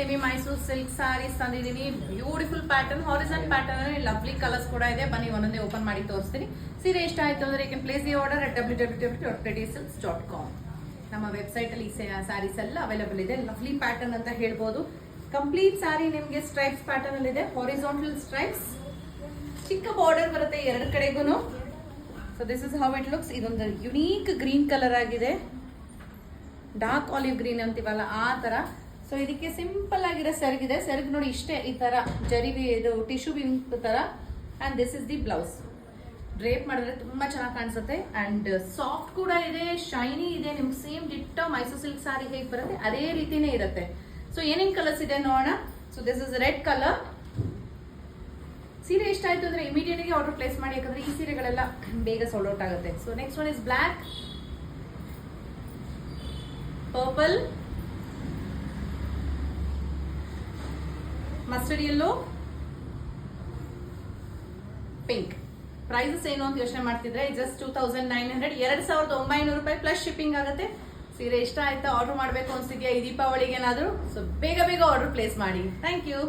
Semi Mysuru silk saris ತಂದಿದ್ದೀನಿ. Beautiful pattern, horizon pattern ಅಲ್ಲಿ lovely colours ಕೂಡ ಇದೆ. ಬನ್ನಿ ಒಂದೊಂದೇ ಓಪನ್ ಮಾಡಿ ತೋರಿಸ್ತೀನಿ. ಸೀರೆ ಇಷ್ಟ ಆಯ್ತು ಅಂದ್ರೆ you can place the order at www.prettysilks.com. ನಮ್ಮ ವೆಬ್ಸೈಟ್ ಅಲ್ಲಿ ಸ್ಯಾರೀಸ್ ಎಲ್ಲ ಅವೈಲೇಬಲ್ ಇದೆ. ಲವ್ಲಿ ಪ್ಯಾಟರ್ನ್ ಅಂತ ಹೇಳ್ಬೋದು. ಕಂಪ್ಲೀಟ್ ಸ್ಯಾರಿ ನಿಮಗೆ ಸ್ಟ್ರೈಪ್ಸ್ ಪ್ಯಾಟರ್ನ್ ಅಲ್ಲಿ ಇದೆ. ಹಾರಿಜಾಂಟಲ್ ಸ್ಟ್ರೈಪ್ಸ್, ಚಿಕ್ಕ ಬಾರ್ಡರ್ ಬರುತ್ತೆ ಎರಡು ಕಡೆಗೂ. So this is how it looks. ಇದೊಂದು ಯುನೀಕ್ ಗ್ರೀನ್ ಕಲರ್ ಆಗಿದೆ, ಡಾರ್ಕ್ ಆಲಿವ್ ಗ್ರೀನ್ ಅಂತೀವಲ್ಲ ಆ ತರ. ಸೊ ಇದಕ್ಕೆ ಸಿಂಪಲ್ ಆಗಿರೋ ಸೆರಗಿದೆ. ಸೆರಗ್ ನೋಡಿ ಇಷ್ಟೇ, ಈ ತರ ಜರಿ ಇದು ಟಿಶ್ಯೂ ವಿಂಕ್ ತರ. And this is the blouse. Drape ಮಾಡಿದ್ರೆ ತುಂಬಾ ಚೆನ್ನಾಗಿ ಕಾಣಿಸುತ್ತೆ. ಅಂಡ್ ಸಾಫ್ಟ್ ಕೂಡ ಇದೆ, ಶೈನಿ ಇದೆ. ನಿಮ್ಗೆ ಸೇಮ್ ಡಿಟ್ಟೋ ಮೈಸೂರು ಸಿಲ್ಕ್ ಸಾರಿ ಹೇಗೆ ಬರುತ್ತೆ ಅದೇ ರೀತಿನೇ ಇರುತ್ತೆ. ಸೊ ಏನೇನ್ ಕಲರ್ಸ್ ಇದೆ ನೋಡೋಣ. So this is red colour. ಸೀರೆ ಇಷ್ಟ ಆಯ್ತು ಅಂದ್ರೆ ಇಮಿಡಿಯೇಟ್ ಆಗಿ ಆರ್ಡರ್ ಪ್ಲೇಸ್ ಮಾಡಿ, ಯಾಕಂದ್ರೆ ಈ ಸೀರೆಗಳೆಲ್ಲ ಬೇಗ ಸೋಲ್ಡ್ ಔಟ್ ಆಗುತ್ತೆ. So next one is black, purple, mustard yellow, pink. Prices ಏನು ಅಂತ ಯೋಚನೆ ಮಾಡ್ತಿದ್ರೆ ಜಸ್ಟ್ 2900, 2900 ರೂಪಾಯಿ ಪ್ಲಸ್ ಶಿಪ್ಪಿಂಗ್ ಆಗುತ್ತೆ. ಸೀರೆ ಇಷ್ಟ ಆಯ್ತಾ, ಆರ್ಡರ್ ಮಾಡಬೇಕು ಅನ್ಸಿದ್ಯಾ ಈ ದೀಪಾವಳಿಗೆ ಏನಾದರೂ, ಸೊ ಬೇಗ ಆರ್ಡರ್ ಪ್ಲೇಸ್ ಮಾಡಿ. Thank you.